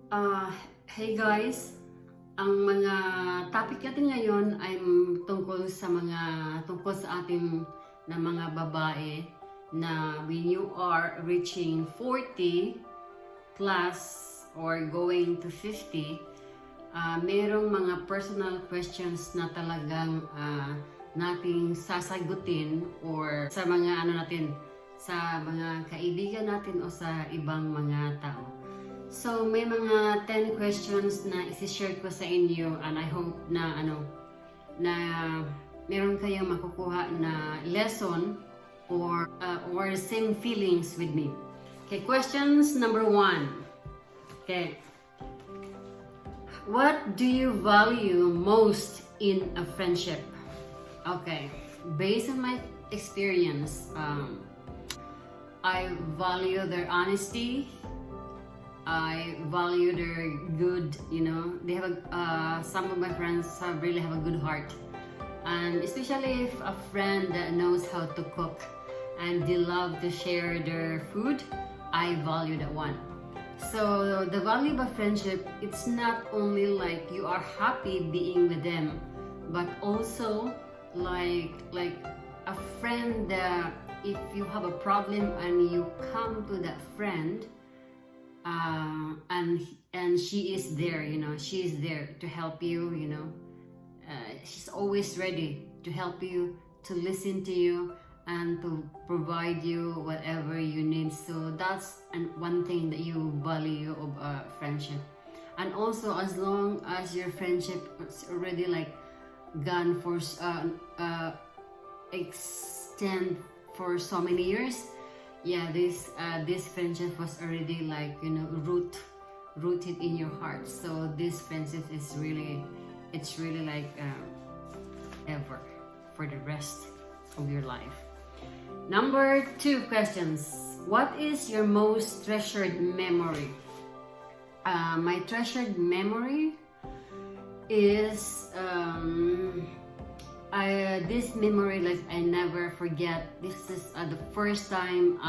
Ah, hey guys, ang mga topic natin ngayon ay tungkol sa ating na mga babae na when you are reaching 40 plus or going to 50, merong mga personal questions na talagang nating sasagutin or sa mga sa mga kaibigan natin o sa ibang mga tao. So, may mga 10 questions na isi-share ko sa inyo and I hope na meron kayong makukuha na lesson or same feelings with me. Okay, questions number 1. Okay. What do you value most in a friendship? Okay, based on my experience, I value their honesty. I value their good, they have some of my friends really have a good heart. And especially if a friend that knows how to cook and they love to share their food, I value that one. So the value of a friendship, it's not only like you are happy being with them, but also like a friend that if you have a problem and you come to that friend, and she is there, she is there to help you, she's always ready to help you, to listen to you, and to provide you whatever you need. So that's one thing that you value of a friendship. And also, as long as your friendship is already like gone for extend for so many years, yeah, this friendship was already like rooted in your heart. So this friendship is really, it's really like ever for the rest of your life. Number 2 questions. What is your most treasured memory? My treasured memory is this memory, like I never forget. This is the first time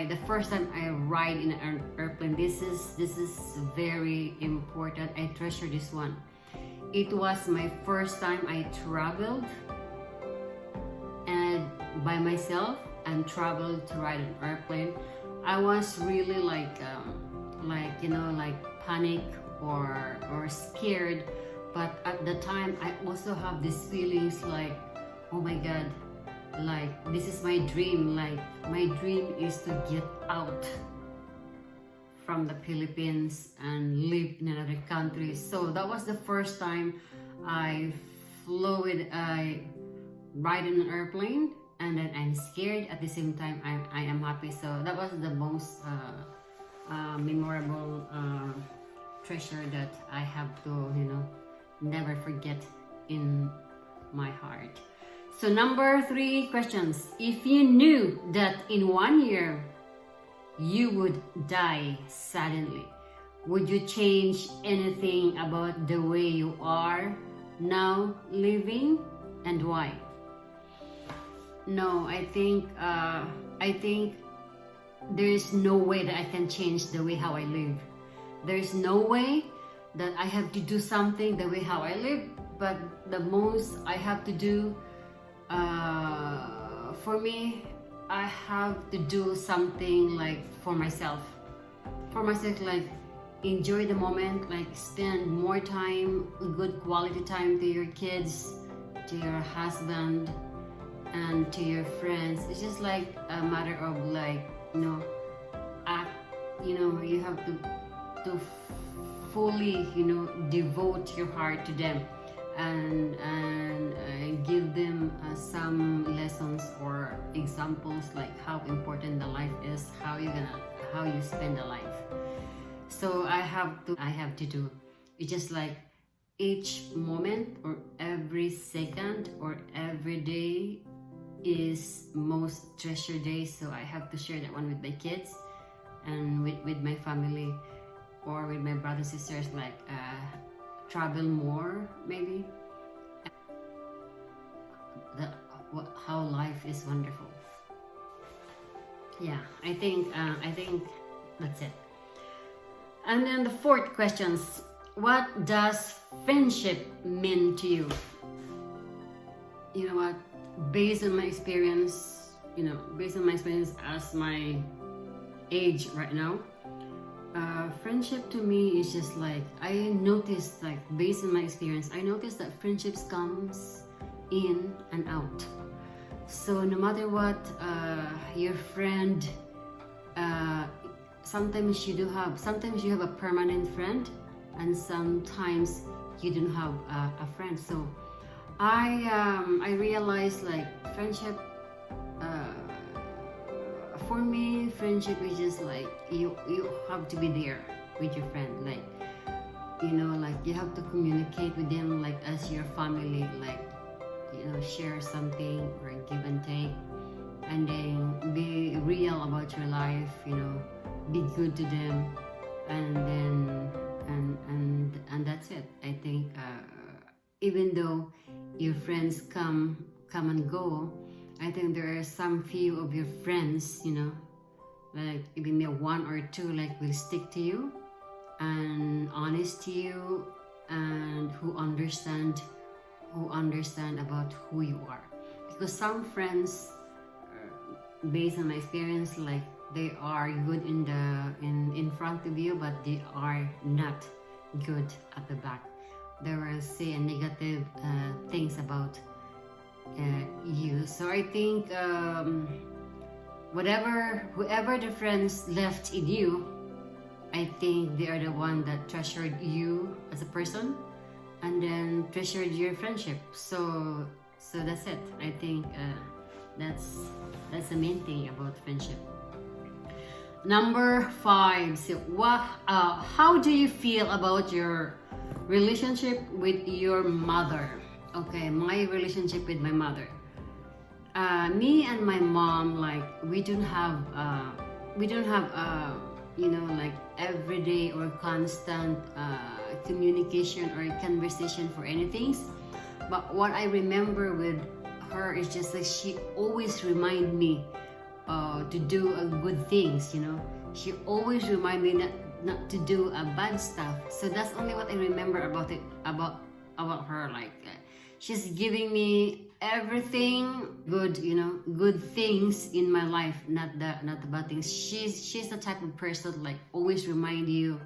the first time I ride in an airplane. This is very important. I treasure this one. It was my first time I traveled and by myself and traveled to ride an airplane. I was really like panic or scared. But at the time, I also have these feelings like, oh my God, like this is my dream. Like my dream is to get out from the Philippines and live in another country. So that was the first time I ride in an airplane, and then I'm scared at the same time. I am happy. So that was the most memorable treasure that I have to never forget in my heart. So number 3 questions. If you knew that in 1 year you would die suddenly, would you change anything about the way you are now living, and why? No, I think there is no way that I can change the way how I live. There is no way that I have to do something the way how I live, but the most I have to do, for me, I have to do something like for myself, like enjoy the moment, like spend more time, good quality time to your kids, to your husband, and to your friends. It's just like a matter of like, act, you have to fully devote your heart to them and give them some lessons or examples like how important the life is, how you spend the life. So I have to do it's just like each moment or every second or every day is most treasured day. So I have to share that one with my kids and with my family, or with my brothers and sisters, like travel more maybe. How life is wonderful. Yeah, I think that's it. And then the fourth questions, what does friendship mean to you? You know what, based on my experience, as my age right now, friendship to me is just like, I noticed, like based on my experience, I noticed that friendships comes in and out. So no matter what, your friend, sometimes you have a permanent friend, and sometimes you don't have a friend. So I realized like friendship, for me, friendship is just like you have to be there with your friend, like like you have to communicate with them like as your family, like share something or give and take, and then be real about your life, be good to them, and then and that's it. I think even though your friends come and go, I think there are some few of your friends, like even maybe one or two, like will stick to you and honest to you, and who understand about who you are. Because some friends, based on my experience, like they are good in front of you, but they are not good at the back. They will say negative things about you. So I think whoever the friends left in you, I think they are the one that treasured you as a person, and then treasured your friendship. So that's it. I think that's the main thing about friendship. Number 5. So how do you feel about your relationship with your mother? Okay, my relationship with my mother. Me and my mom, like we don't have like everyday or constant communication or conversation for anything. But what I remember with her is just like she always remind me to do good things. She always remind me not to do bad stuff. So that's only what I remember about her. Like she's giving me everything good, good things in my life, not the bad things. She's the type of person like always remind you,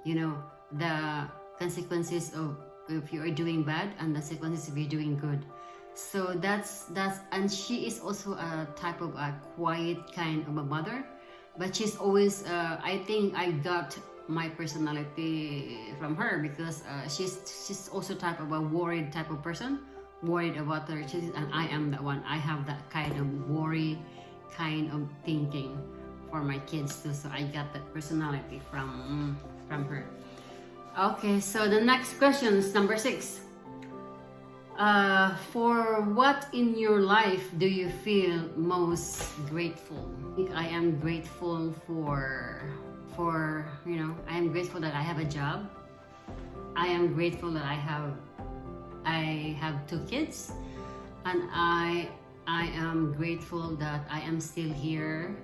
the consequences of if you are doing bad and the consequences if you're doing good. So that's and she is also a type of a quiet kind of a mother, but she's always I think I got my personality from her, because she's also type of a worried type of person, worried about her choices, and I am that one. I have that kind of worry kind of thinking for my kids too, so I got that personality from her. Okay, so the next question is number 6. For what in your life do you feel most grateful? I am grateful for I am grateful that I have a job. I am grateful that I have 2 kids, and I am grateful that I am still here.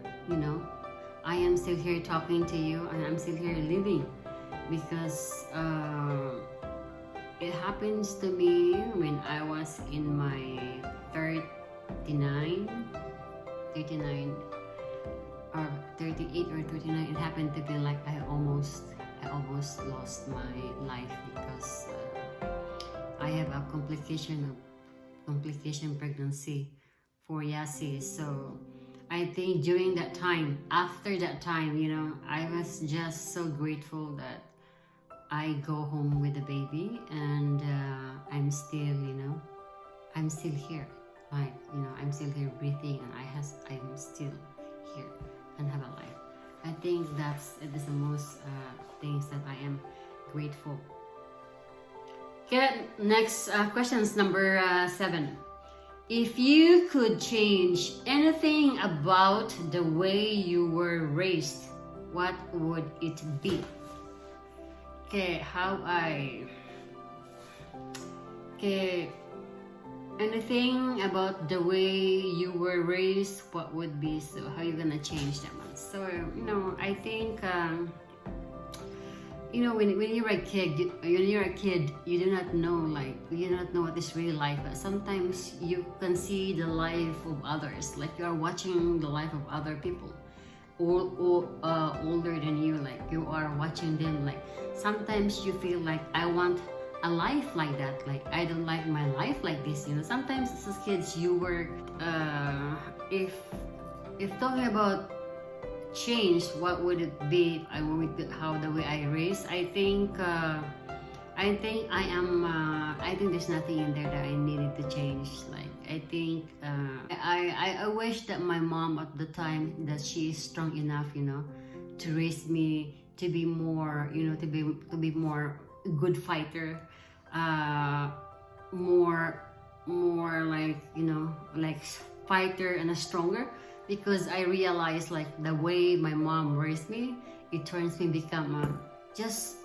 I am still here talking to you, and I'm still here living, because it happens to me when I was in my 39 or 38 or 39. It happened to be like I almost lost my life, because I have a complication pregnancy for Yasi. So I think during that time, after that time, I was just so grateful that I go home with the baby, and I'm still here, like I'm still here breathing, and I'm still here and have a life. I think it is the most things that I am grateful. Okay, next questions, number 7. If you could change anything about the way you were raised, what would it be? Okay, anything about the way you were raised, what would be, so how you gonna change that one? So I think you know, when you're a kid, you do not know, like, you do not know what is real life. But sometimes you can see the life of others, like you are watching the life of other people, older than you, like you are watching them. Like sometimes you feel like, I want a life like that. Like I don't like my life like this. You know, sometimes as kids you were, if talking about change, what would it be? How the way I raise. I think there's nothing in there that I needed to change. Like I think I wish that my mom at the time, that she is strong enough, you know, to raise me to be more, you know, to be more good fighter, more like, you know, like fighter and a stronger. Because I realized, like, the way my mom raised me, it turns me become a just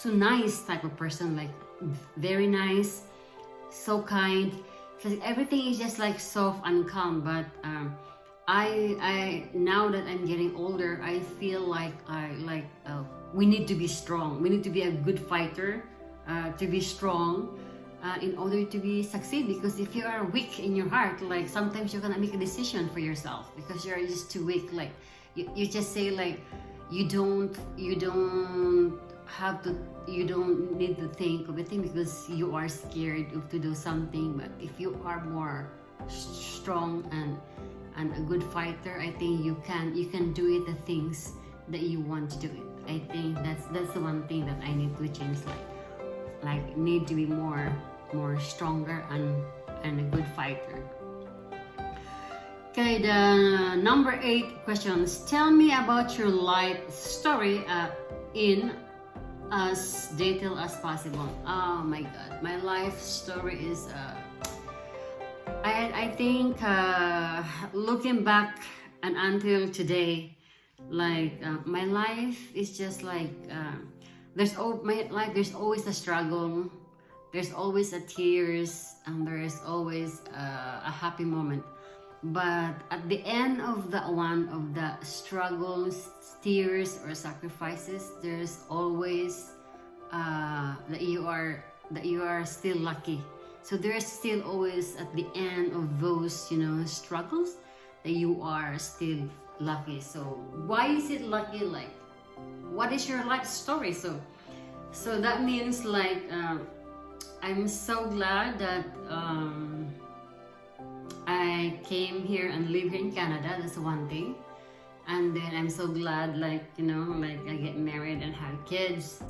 so nice type of person, like very nice, so kind. So everything is just like soft and calm. But I now that I'm getting older, I feel like we need to be strong. We need to be a good fighter, to be strong. In order to be succeed, because if you are weak in your heart, like sometimes you're gonna make a decision for yourself because you're just too weak. Like you just say, like, you don't need to think of a thing because you are scared to do something. But if you are more strong and a good fighter, I think you can do it, the things that you want to do it. I think that's the one thing that I need to change, like need to be more stronger and a good fighter. Okay, the number 8 questions. Tell me about your life story in as detailed as possible. Oh my god, my life story is I think looking back and until today, like my life is just like there's always a struggle. There's always a tears, and there's always a happy moment. But at the end of the struggles, tears, or sacrifices, there's always that you are still lucky. So there's still always at the end of those, you know, struggles, that you are still lucky. So why is it lucky? Like, what is your life story? So that means, like, I'm so glad that I came here and live here in Canada. That's one thing. And then I'm so glad, like, you know, like I get married and have kids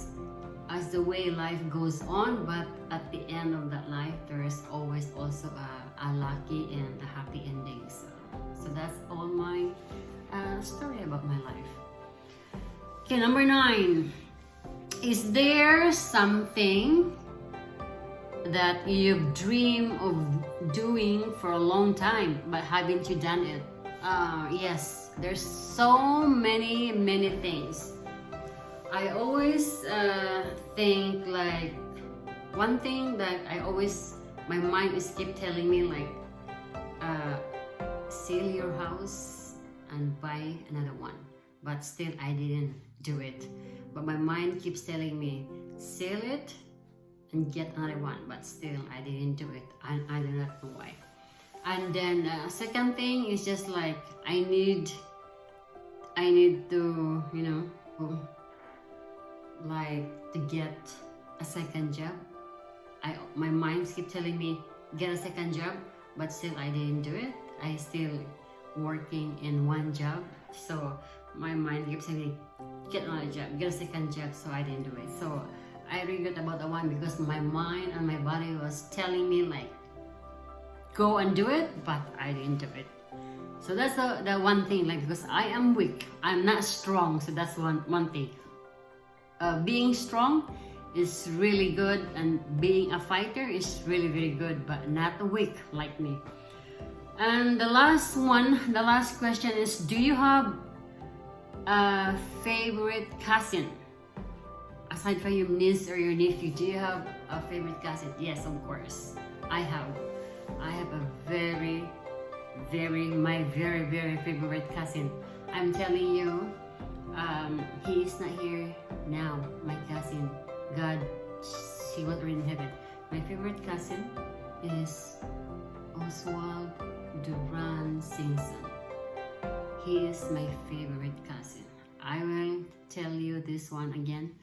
as the way life goes on. But at the end of that life, there is always also a lucky and a happy ending. So that's all my story about my life. Okay, number 9. Is there something that you've dreamed of doing for a long time, but haven't you done it? Yes, there's so many things. I always think, like, one thing that my mind is keep telling me, like, sell your house and buy another one. But still I didn't do it. But my mind keeps telling me, sell it and get another one. But still I didn't do it, and I do not know why. And then second thing is just like I need to, you know, like to get a second job. My mind keeps telling me get a second job, but still I didn't do it. I still working in one job. So my mind keeps saying get another job, get a second job. So I didn't do it. So I regret about the one because my mind and my body was telling me, like, go and do it, but I didn't do it. So that's the one thing, like, because I am weak, I'm not strong. So that's one thing. Being strong is really good, and being a fighter is really very good, but not weak like me. And the last question is, do you have a favorite cousin? Aside from your niece or your nephew, do you have a favorite cousin? Yes, of course. I have a very favorite cousin. I'm telling you, he is not here now my cousin, God, she was already in heaven. My favorite cousin is Oswald Duran Simpson. He is my favorite cousin. I will tell you this one again.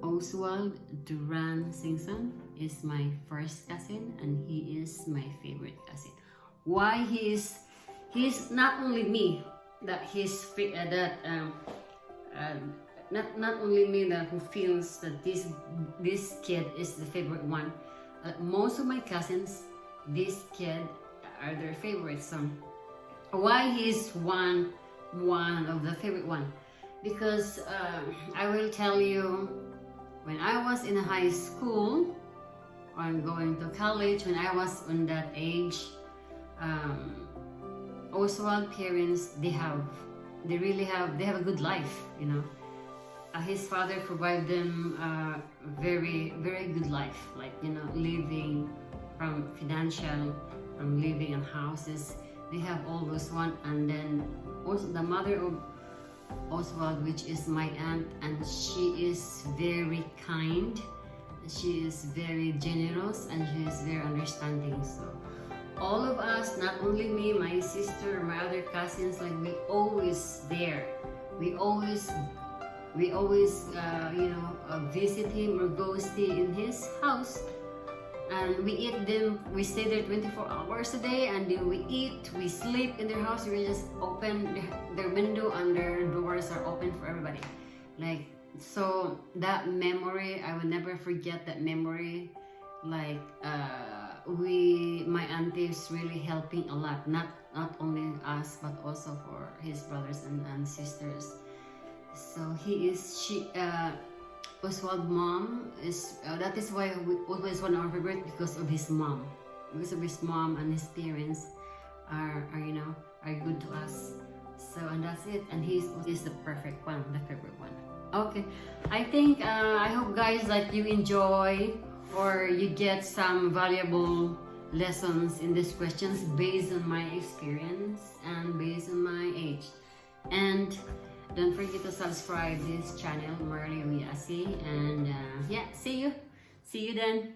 Oswald Duran Simpson is my first cousin, and he is my favorite cousin. Why he's not only me that not only me that who feels that this kid is the favorite one. Most of my cousins, this kid are their favorites. So why he's one of the favorite one? Because I will tell you, when I was in high school or going to college, when I was on that age, Oswald parents, they have a good life, you know. His father provided them a very good life, like, you know, living from financial, from living in houses. They have all those one. And then also the mother of Oswald, which is my aunt, and she is very kind, she is very generous, and she is very understanding. So all of us, not only me, my sister, my other cousins, like, we always there. We always visit him or go stay in his house, and we eat them. We stay there 24 hours a day, and then we eat, we sleep in their house. We just open their window, and their doors are open for everybody. Like, so that memory, I will never forget that memory. Like, my auntie is really helping a lot, not only us, but also for his brothers and sisters. So Oswald's mom is, that is why we always one of our favorite, because of his mom. Because of his mom and his parents are good to us. So, and that's it. And he's the perfect one, the favorite one. Okay, I think I hope, guys, that you enjoy or you get some valuable lessons in these questions based on my experience and based on my age. And don't forget to subscribe this channel, Marley Uyasi. And yeah, see you then.